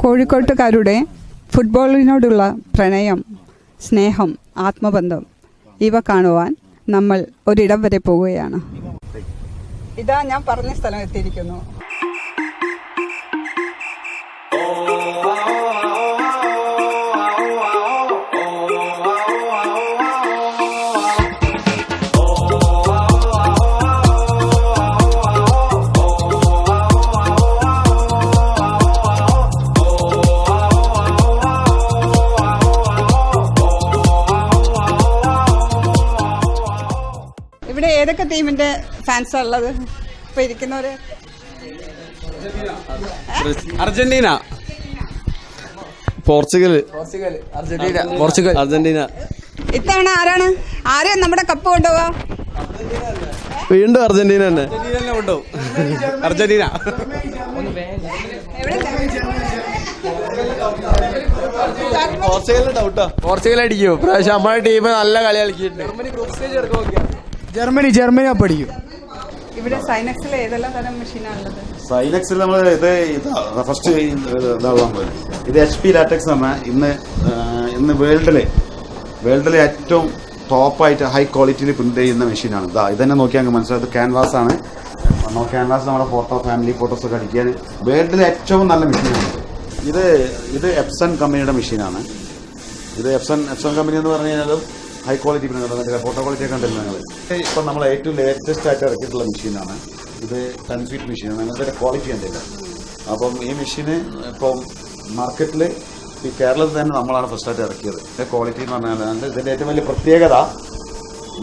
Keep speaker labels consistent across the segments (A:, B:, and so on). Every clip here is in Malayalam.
A: കോഴിക്കോട്ടുകാരുടെ ഫുട്ബോളിനോടുള്ള പ്രണയം, സ്നേഹം, ആത്മബന്ധം ഇവ കാണുവാൻ നമ്മൾ ഒരിടം വരെ പോവുകയാണ്. ഇതാ ഞാൻ പറഞ്ഞ സ്ഥലം എത്തിയിരിക്കുന്നു. ഇവിടെ ഏതൊക്കെ ടീമിന്റെ ഫാൻസാ ഉള്ളത്? ഇപ്പൊ ഇരിക്കുന്നവര്
B: അർജന്റീന, പോർച്ചുഗൽ, അർജന്റീന.
A: ഇത്തവണ ആരെയും നമ്മുടെ കപ്പ് കൊണ്ടുപോവാ?
B: വീണ്ടും അർജന്റീന തന്നെ കൊണ്ടുപോകും. അർജന്റീന. പോർച്ചുഗലിന് ഡൗട്ടാ, പോർച്ചുഗൽ അടിക്കും. പക്ഷെ നമ്മുടെ ടീം നല്ല കളി കളിക്കുന്നുണ്ട്. ജർമ്മനി അടിക്കും.
A: ഇവിടെ സൈനക്സിൽ ഏതെല്ലാം തരം മെഷീനാണുള്ളത്?
C: സൈനക്സിൽ നമ്മൾ ഫസ്റ്റ് ഇത് HP ലാറ്റക്സ് ആണ്. ഇന്ന് വേൾഡിലെ ഏറ്റവും ടോപ്പായിട്ട് ഹൈ ക്വാളിറ്റിയിൽ പ്രിന്റ് ചെയ്യുന്ന മെഷീനാണ്. ഇതന്നെ നോക്കിയാൽ നമുക്ക് മനസ്സിലാവും. ഇത് ക്യാൻവാസ് ആണ്. ക്യാൻവാസ് നമ്മുടെ ഫാമിലി ഫോട്ടോസ് ഒക്കെ അടിക്കാൻ വേൾഡിലെ ഏറ്റവും നല്ല മെഷീനാണ്. ഇത് എപ്സൺ കമ്പനിയുടെ മെഷീനാണ്. ഇത് എപ്സൺ കമ്പനി എന്ന് പറഞ്ഞു കഴിഞ്ഞാൽ high quality print, photo quality ഒക്കെ ഉണ്ടല്ലോ നിങ്ങൾ. ഇപ്പം നമ്മൾ ഏറ്റവും ലേറ്റസ്റ്റ് ആയിട്ട് ഇറക്കിയിട്ടുള്ള മെഷീനാണ് ഇത്. 10 ഫീറ്റ് മെഷീനാണ്. അങ്ങനത്തെ ക്വാളിറ്റി ഉണ്ടല്ലോ. അപ്പം ഈ മെഷീന് ഇപ്പം മാർക്കറ്റിൽ ഈ കേരളത്തിൽ തന്നെ നമ്മളാണ് ഫസ്റ്റായിട്ട് ഇറക്കിയത്. ഇതിന്റെ ക്വാളിറ്റി എന്ന് പറഞ്ഞാൽ ഇതിന്റെ ഏറ്റവും വലിയ പ്രത്യേകത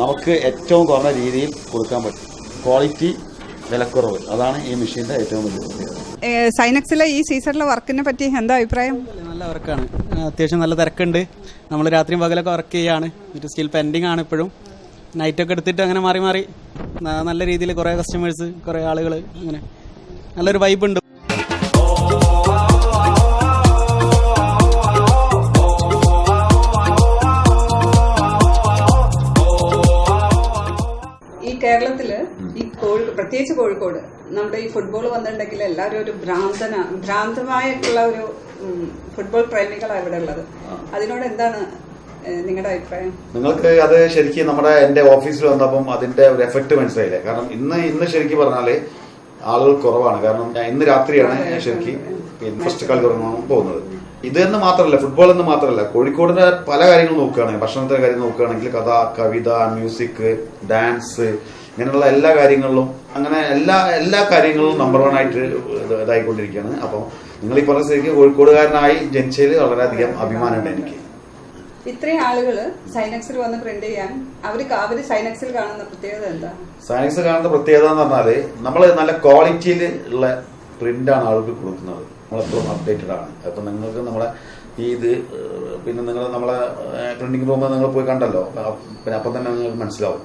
C: നമുക്ക് ഏറ്റവും കുറഞ്ഞ രീതിയിൽ കൊടുക്കാൻ പറ്റും. ക്വാളിറ്റി, വിലക്കുറവ്, അതാണ് ഈ മെഷീന്റെ ഏറ്റവും വലിയ പ്രത്യേകത.
A: സൈനക്സിലെ ഈ സീസണിലെ വർക്കിനെ പറ്റി എന്താ അഭിപ്രായം?
D: നല്ല വർക്കാണ്. അത്യാവശ്യം നല്ല തിരക്കുണ്ട്. നമ്മൾ രാത്രിയും പകലൊക്കെ വർക്ക് ചെയ്യാണ്. സ്റ്റിൽ പെൻഡിങ് ആണ് ഇപ്പോഴും. നൈറ്റൊക്കെ എടുത്തിട്ട് അങ്ങനെ മാറി മാറി നല്ല രീതിയിൽ കുറേ കസ്റ്റമേഴ്സ്, കുറേ ആളുകൾ, അങ്ങനെ നല്ലൊരു വൈബ് ഉണ്ട്.
A: ഈ കേരളത്തില് ഈ പ്രത്യേകിച്ച് കോഴിക്കോട് നമ്മുടെ ഈ ഫുട്ബോൾ വന്നിട്ടുണ്ടെങ്കിൽ എല്ലാവരും ഒരു ഭ്രാന്തമായിട്ടുള്ള ഒരു ഫുട്ബോൾ പ്രേമികളാണ് ഇവിടെ ഉള്ളത്. അതിനോട് എന്താണ് നിങ്ങളുടെ അഭിപ്രായം?
C: നിങ്ങൾക്ക് അത് ശരിക്കും എന്റെ ഓഫീസിൽ വന്നപ്പം അതിന്റെ ഒരു എഫക്ട് മനസ്സിലായില്ലേ? കാരണം ഇന്ന് ശരിക്കും പറഞ്ഞാല് ആളുകൾ കുറവാണ്. കാരണം ഇന്ന് രാത്രിയാണ് ശരിക്കും ഫസ്റ്റ് കളി തുടങ്ങാൻ പോകുന്നത്. ഇതെന്ന് മാത്രമല്ല, ഫുട്ബോൾ എന്ന് മാത്രമല്ല, കോഴിക്കോടിന്റെ പല കാര്യങ്ങളും നോക്കുകയാണെങ്കിൽ, ഭക്ഷണത്തിന്റെ കാര്യം നോക്കുകയാണെങ്കിൽ, കഥ, കവിത, മ്യൂസിക്, ഡാൻസ്, ഇങ്ങനെയുള്ള എല്ലാ കാര്യങ്ങളിലും, അങ്ങനെ എല്ലാ കാര്യങ്ങളിലും നമ്പർ 1 ആയിട്ട് ഇതായിക്കൊണ്ടിരിക്കുകയാണ്. അപ്പം നിങ്ങൾ ഈ പറഞ്ഞ സ്ഥിതിക്ക് കോഴിക്കോടുകാരനായി ജനിച്ചതിൽ വളരെയധികം അഭിമാനമുണ്ട് എനിക്ക്.
A: ഇത്രയും ആളുകള് സൈനക്സിൽ വന്ന് പ്രിന്റ് ചെയ്യാൻ അവര് സൈനക്സിൽ കാണുന്ന പ്രത്യേകത എന്താ?
C: സൈനക്സ് കാണുന്ന പ്രത്യേകത എന്ന് പറഞ്ഞാല് നമ്മള് നല്ല ക്വാളിറ്റിയിൽ ഉള്ള പ്രിന്റാണ് ആളുകൾക്ക് കൊടുക്കുന്നത്. നമ്മളെപ്പോഴും അപ്ഡേറ്റഡ് ആണ്. അപ്പൊ നിങ്ങൾക്ക് പിന്നെ നിങ്ങൾ നമ്മളെ പ്രിന്റിംഗ് റൂമിൽ നിങ്ങൾ പോയി കണ്ടല്ലോ, പിന്നെ അപ്പം തന്നെ നിങ്ങൾക്ക് മനസ്സിലാവും.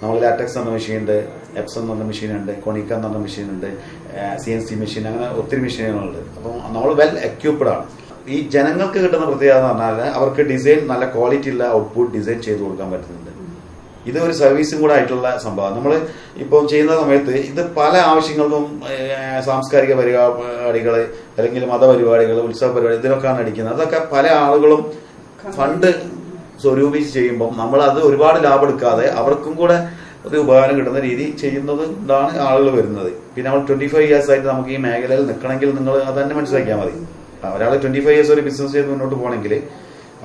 C: നമ്മൾ ലാറ്റക്സ് എന്ന മെഷീനുണ്ട്, എപ്സൺ എന്ന് പറഞ്ഞ മെഷീനുണ്ട്, കൊണിക്ക എന്ന് പറഞ്ഞ മെഷീനുണ്ട്, CNC മെഷീൻ, അങ്ങനെ ഒത്തിരി മെഷീനുകളുണ്ട്. അപ്പം നമ്മൾ വെൽ എക്യൂപ്ഡ് ആണ്. ഈ ജനങ്ങൾക്ക് കിട്ടുന്ന പ്രത്യേകത എന്ന് പറഞ്ഞാൽ അവർക്ക് ഡിസൈൻ, നല്ല ക്വാളിറ്റി ഉള്ള ഔട്ട്പുട്ട് ഡിസൈൻ ചെയ്ത് കൊടുക്കാൻ പറ്റുന്നുണ്ട്. ഇത് ഒരു സർവീസും കൂടെ ആയിട്ടുള്ള സംഭവം. നമ്മൾ ഇപ്പോൾ ചെയ്യുന്ന സമയത്ത് ഇത് പല ആവശ്യങ്ങൾക്കും, സാംസ്കാരിക പരിപാടികൾ അല്ലെങ്കിൽ മതപരിപാടികൾ, ഉത്സവ പരിപാടി, ഇതിനൊക്കെയാണ് അടിക്കുന്നത്. അതൊക്കെ പല ആളുകളും ഫണ്ട് സ്വരൂപിച്ച് ചെയ്യുമ്പോൾ നമ്മൾ അത് ഒരുപാട് ലാഭം എടുക്കാതെ അവർക്കും കൂടെ ഒരു ഉപകാരം കിട്ടുന്ന രീതി ചെയ്യുന്നത് കൊണ്ടാണ് ആളുകൾ വരുന്നത്. പിന്നെ നമ്മൾ 25 years ആയിട്ട് നമുക്ക് ഈ മേഖലയിൽ നിൽക്കണമെങ്കിൽ നിങ്ങൾ അത് തന്നെ മനസ്സിലാക്കിയാൽ മതി. ഒരാൾ 25 years ഒരു ബിസിനസ് ചെയ്ത് മുന്നോട്ട് പോകണമെങ്കിൽ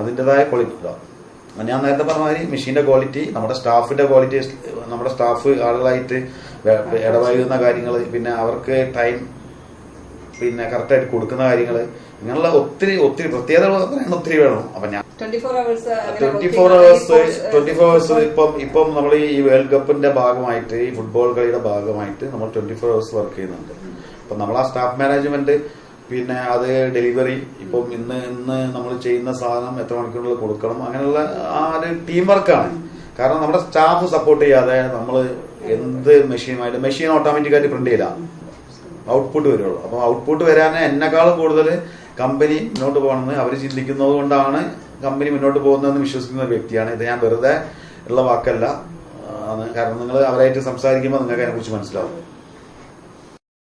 C: അതിൻ്റെതായ ക്വാളിറ്റി ഉണ്ടാവും. ഞാൻ നേരത്തെ പറഞ്ഞ മാതിരി മെഷീന്റെ ക്വാളിറ്റി, നമ്മുടെ സ്റ്റാഫിന്റെ ക്വാളിറ്റി, നമ്മുടെ സ്റ്റാഫ് ആളുകളായിട്ട് ഇടപഴകുന്ന കാര്യങ്ങൾ, പിന്നെ അവർക്ക് ടൈം പിന്നെ കറക്റ്റായിട്ട് കൊടുക്കുന്ന കാര്യങ്ങൾ, ഇങ്ങനെയുള്ള ഒത്തിരി പ്രത്യേകത ഒത്തിരി വേണം. അപ്പൊ ഞാൻ 24 hours ഇപ്പം നമ്മൾ ഈ വേൾഡ് കപ്പിന്റെ ഭാഗമായിട്ട്, ഈ ഫുട്ബോൾ കളിയുടെ ഭാഗമായിട്ട് നമ്മൾ 24 hours വർക്ക് ചെയ്യുന്നുണ്ട്. അപ്പൊ നമ്മൾ ആ സ്റ്റാഫ് മാനേജ്മെന്റ്, പിന്നെ അത് ഡെലിവറി, ഇപ്പം ഇന്ന് നമ്മൾ ചെയ്യുന്ന സാധനം എത്ര മണിക്കൂറിൽ കൊടുക്കണം, അങ്ങനെയുള്ള ആ ഒരു ടീം വർക്കാണ്. കാരണം നമ്മുടെ സ്റ്റാഫ് സപ്പോർട്ട് ചെയ്യാതെ നമ്മൾ എന്ത് മെഷീൻ ഓട്ടോമാറ്റിക്കായിട്ട് പ്രിന്റ് ചെയ്യില്ല, ഔട്ട്പുട്ട് വരുള്ളൂ. അപ്പൊ ഔട്ട്പുട്ട് വരാൻ എന്നെക്കാളും കൂടുതൽ കമ്പനി മുന്നോട്ട് പോകണമെന്ന് അവർ ചിന്തിക്കുന്നത് കൊണ്ടാണ് കമ്പനി മുന്നോട്ട് പോകുന്നതെന്ന് വിശ്വസിക്കുന്ന ഒരു വ്യക്തിയാണ്. ഇത് ഞാൻ വെറുതെ ഉള്ള വാക്കല്ല. കാരണം നിങ്ങൾ അവരായിട്ട് സംസാരിക്കുമ്പോൾ നിങ്ങൾക്ക് അതിനെക്കുറിച്ച് മനസ്സിലാവും.